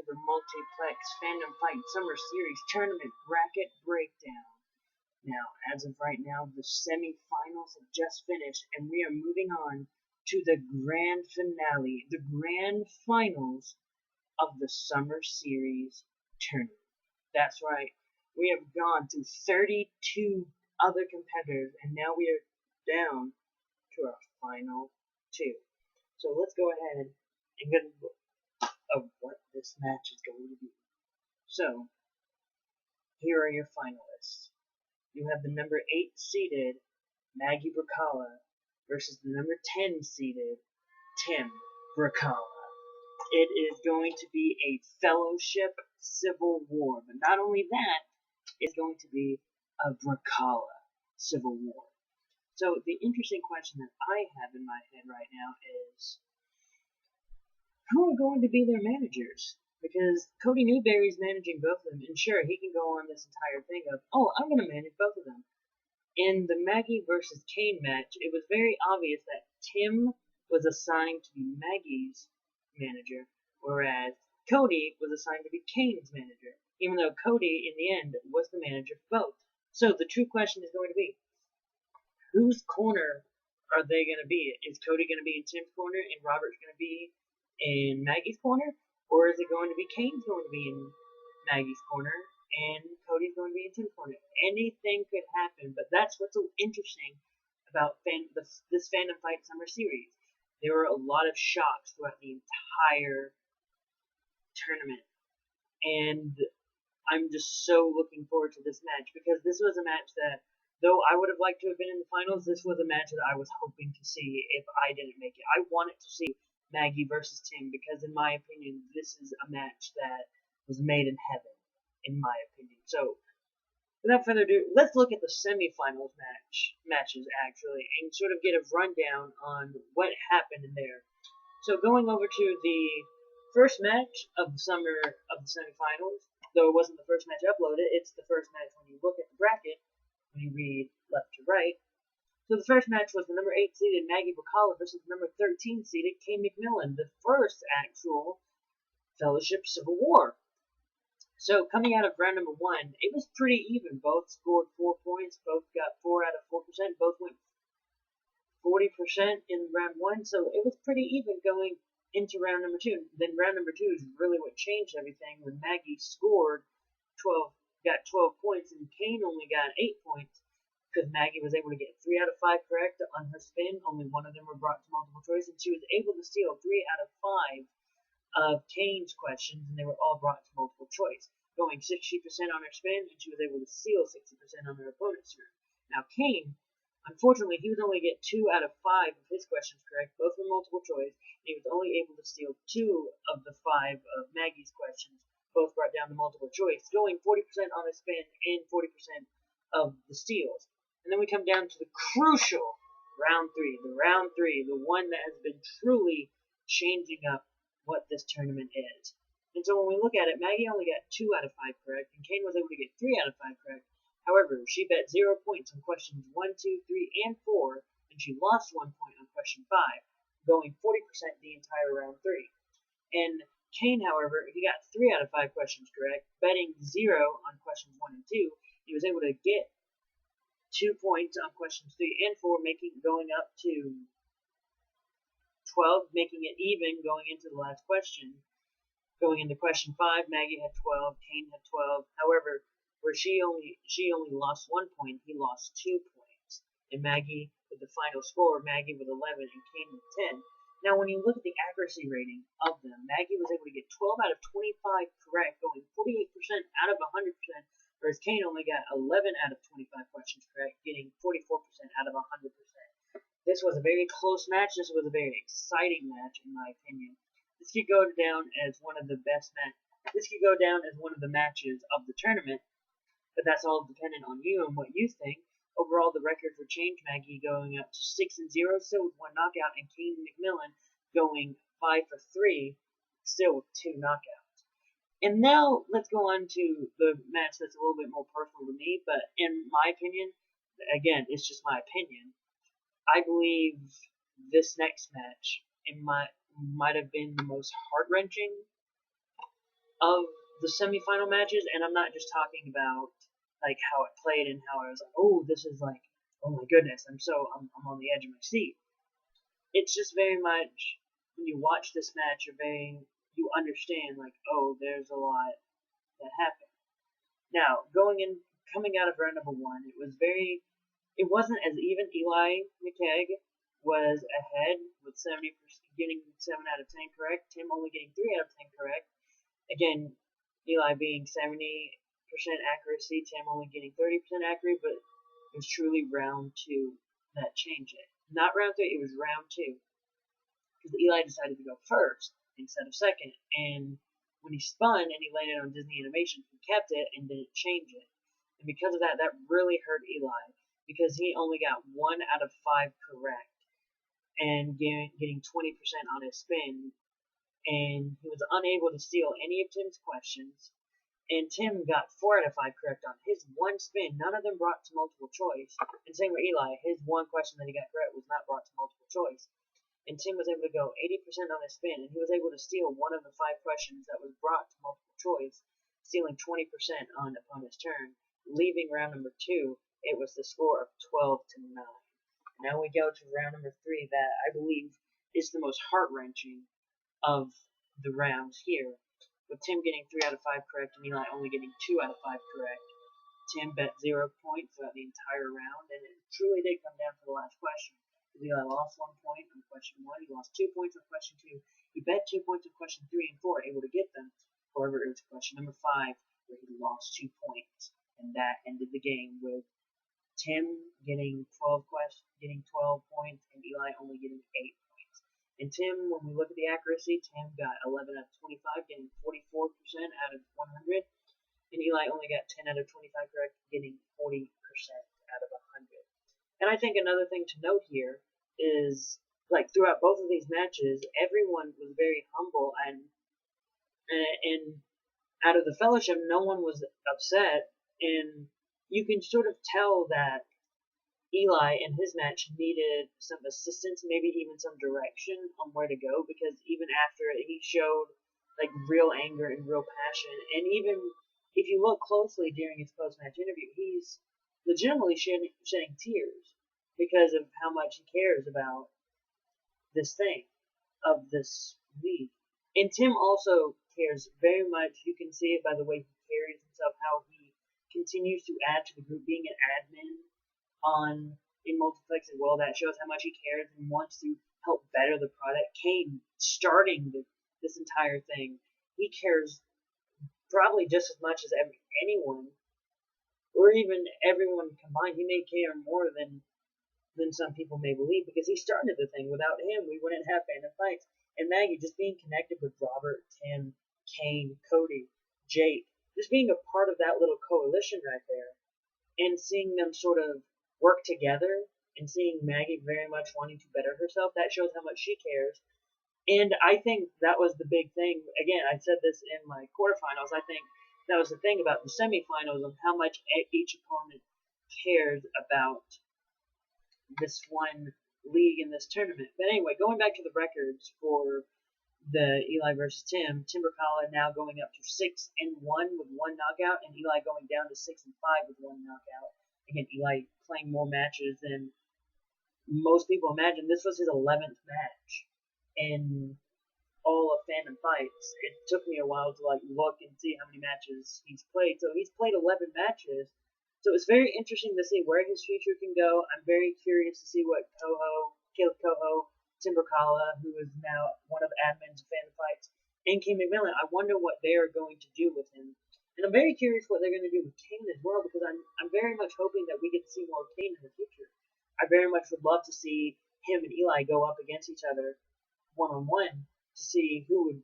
the Multiplex Fandom Fight Summer Series Tournament Bracket Breakdown. Now, as of right now, the semifinals have just finished, and we are moving on to the grand finale, the grand finals of the Summer Series Tournament. That's right, we have gone through 32 other competitors, and now we are down to our final two. So let's go ahead and get a look of what this match is going to be. So, here are your finalists. You have the number 8 seeded Maggie Brzakala versus the number 10 seeded Tim Brzakala. It is going to be a fellowship civil war, but not only that, it's going to be a Brzakala civil war. So the interesting question that I have in my head right now is, who are going to be their managers? Because Cody Newberry's managing both of them, and sure, he can go on this entire thing of, oh, I'm going to manage both of them. In the Maggie versus Cain match, it was very obvious that Tim was assigned to be Maggie's manager, whereas Cody was assigned to be Cain's manager, even though Cody, in the end, was the manager for both. So the true question is going to be, whose corner are they going to be? Is Cody going to be in Tim's corner and Robert's going to be in Maggie's corner? Or is it going to be Cain's going to be in Maggie's corner and Cody's going to be in Tim's corner? Anything could happen, but that's what's so interesting about this Fandom Fight Summer Series. There were a lot of shocks throughout the entire tournament, and I'm just so looking forward to this match, because this was a match that, though I would have liked to have been in the finals, this was a match that I was hoping to see if I didn't make it. I wanted to see Maggie versus Tim, because in my opinion, this is a match that was made in heaven, in my opinion. So, without further ado, let's look at the semifinals matches actually, and sort of get a rundown on what happened in there. So, going over to the first match of the semifinals, though it wasn't the first match uploaded, it's the first match when you look at the bracket, when you read left to right. So the first match was the number 8 seeded Maggie Brzakala versus the number 13 seeded Cain McMillan, the first actual Fellowship Civil War. So coming out of round number 1, it was pretty even. Both scored 4 points, both got 4 out of 4%, both went 40% in round 1, so it was pretty even going into round number 2. Then round number 2 is really what changed everything, when Maggie got 12 points, and Cain only got 8 points. Because Maggie was able to get 3 out of 5 correct on her spin. Only one of them were brought to multiple choice, and she was able to steal 3 out of 5 of Cain's questions, and they were all brought to multiple choice, going 60% on her spin, and she was able to steal 60% on her opponent's turn. Now Cain, unfortunately, he was only get 2 out of 5 of his questions correct, both were multiple choice, and he was only able to steal 2 of the 5 of Maggie's questions, both brought down to multiple choice, going 40% on his spin and 40% of the steals. And then we come down to the crucial round 3, the one that has been truly changing up what this tournament is. And so when we look at it, Maggie only got 2 out of 5 correct, and Cain was able to get 3 out of 5 correct. However, she bet 0 points on questions 1, 2, 3, and 4, and she lost 1 point on question 5, going 40% the entire round 3. And Cain, however, he got 3 out of 5 questions correct, betting 0 on questions 1 and 2. He was able to get 2 points on questions 3 and 4, going up to 12, making it even going into the last question. Going into question 5, Maggie had 12, Cain had 12. However, where she only lost 1 point, he lost 2 points. And Maggie, with the final score, Maggie with 11 and Cain with 10. Now, when you look at the accuracy rating of them, Maggie was able to get 12 out of 25 correct, going 48% out of 100%. Whereas Cain only got 11 out of 25 questions correct, getting 44% out of 100%. This was a very close match. This was a very exciting match, in my opinion. This could go down as one of the best This could go down as one of the matches of the tournament, but that's all dependent on you and what you think. Overall, the record for change, Maggie going up to 6-0, still with 1 knockout, and Cain McMillan going 5 for 3, still with 2 knockouts. And now let's go on to the match that's a little bit more personal to me, but in my opinion, again, it's just my opinion, I believe this next match might have been the most heart-wrenching of the semifinal matches, and I'm not just talking about like how it played and how I was like, oh, this is like, oh my goodness, I'm on the edge of my seat. It's just very much when you watch this match, you understand like, oh, there's a lot that happened. Now, coming out of round number one, it wasn't as even. McKeg was ahead with 70%, getting 7 out of 10 correct. Tim only getting 3 out of 10 correct. Again, Eli being 70% accuracy, Tim only getting 30% accurate, but it was truly round two that changed it. Not round three, it was round two. Because Eli decided to go first instead of second. And when he spun and he landed on Disney Animation, he kept it and didn't change it. And because of that, that really hurt Eli. Because he only got 1 out of 5 correct. And getting 20% on his spin. And he was unable to steal any of Tim's questions. And Tim got 4 out of 5 correct on his one spin. None of them brought to multiple choice. And same with Eli. His one question that he got correct was not brought to multiple choice. And Tim was able to go 80% on his spin. And he was able to steal 1 of the 5 questions that was brought to multiple choice, stealing 20% on opponent's turn. Leaving round number 2, it was the score of 12-9. Now we go to round number 3, that I believe is the most heart-wrenching of the rounds here, with Tim getting 3 out of 5 correct and Eli only getting 2 out of 5 correct. Tim bet 0 points throughout the entire round, and it truly did come down to the last question. Eli lost 1 point on question 1, he lost 2 points on question 2, he bet 2 points on question 3 and 4, able to get them. However, it was question number 5 where he lost 2 points, and that ended the game with Tim getting 12 points and Eli only getting 8 points. And Tim, when we look at the accuracy, Tim got 11 out of 25, getting 44% out of 100. And Eli only got 10 out of 25 correct, getting 40% out of 100. And I think another thing to note here is, like, throughout both of these matches, everyone was very humble, and out of the fellowship, no one was upset, and you can sort of tell that Eli in his match needed some assistance, maybe even some direction on where to go, because even after it, he showed like real anger and real passion. And even if you look closely during his post-match interview, he's legitimately shedding tears because of how much he cares about this thing, of this league. And Tim also cares very much. You can see it by the way he carries himself, how he continues to add to the group, being an admin in Multiplex as well. That shows how much he cares and wants to help better the product. Cain, starting this entire thing, he cares probably just as much as anyone, or even everyone combined. He may care more than some people may believe, because he started the thing. Without him, we wouldn't have Fandom Fights. And Maggie, just being connected with Robert, Tim, Cain, Cody, Jake, just being a part of that little coalition right there, and seeing them sort of work together, and seeing Maggie very much wanting to better herself, that shows how much she cares. And I think that was the big thing. Again, I said this in my quarterfinals. I think that was the thing about the semifinals, of how much each opponent cares about this one league in this tournament. But anyway, going back to the records for the Eli versus Tim, Brzakala now going up to 6-1 with 1 knockout, and Eli going down to 6-5 with 1 knockout. Again, Eli playing more matches than most people imagine. This was his 11th match in all of Fandom Fights. It took me a while to look and see how many matches he's played. So he's played 11 matches. So it's very interesting to see where his future can go. I'm very curious to see what Kaleb Koho, Brzakala, who is now one of admins of Fandom Fights, and Cain McMillan, I wonder what they are going to do with him. And I'm very curious what they're going to do with Cain as well, because I'm very much hoping that we get to see more Cain in the future. I very much would love to see him and Eli go up against each other one-on-one to see who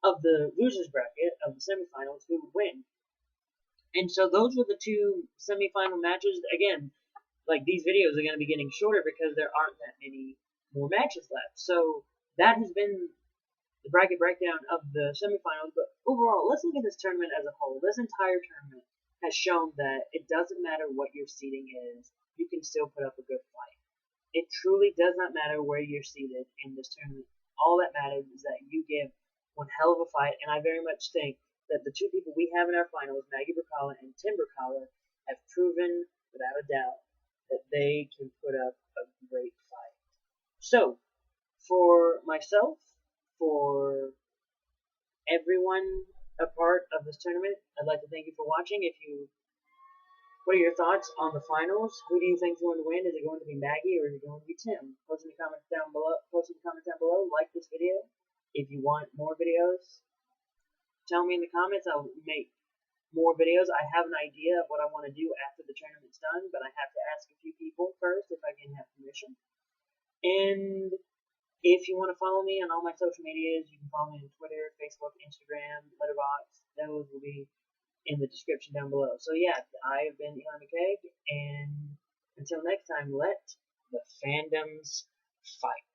of the losers bracket of the semifinals, who would win. And so those were the 2 semifinal matches. Again, like, these videos are going to be getting shorter because there aren't that many more matches left. So that has been the bracket breakdown of the semifinals. But overall, let's look at this tournament as a whole. This entire tournament has shown that it doesn't matter what your seeding is, you can still put up a good fight. It truly does not matter where you're seated in this tournament. All that matters is that you give one hell of a fight, and I very much think that the two people we have in our finals, Maggie Brzakala and Tim Brzakala, have proven without a doubt that they can put up a great fight. So, for myself, for everyone a part of this tournament, I'd like to thank you for watching. What are your thoughts on the finals? Who do you think is going to win? Is it going to be Maggie or is it going to be Tim? Post in the comments down below. Like this video. If you want more videos, tell me in the comments. I'll make more videos. I have an idea of what I want to do after the tournament's done, but I have to ask a few people first if I can have permission. And if you want to follow me on all my social medias, you can follow me on Twitter, Facebook, Instagram, Letterboxd. Those will be in the description down below. So yeah, I have been MrEliMac, and until next time, let the fandoms fight.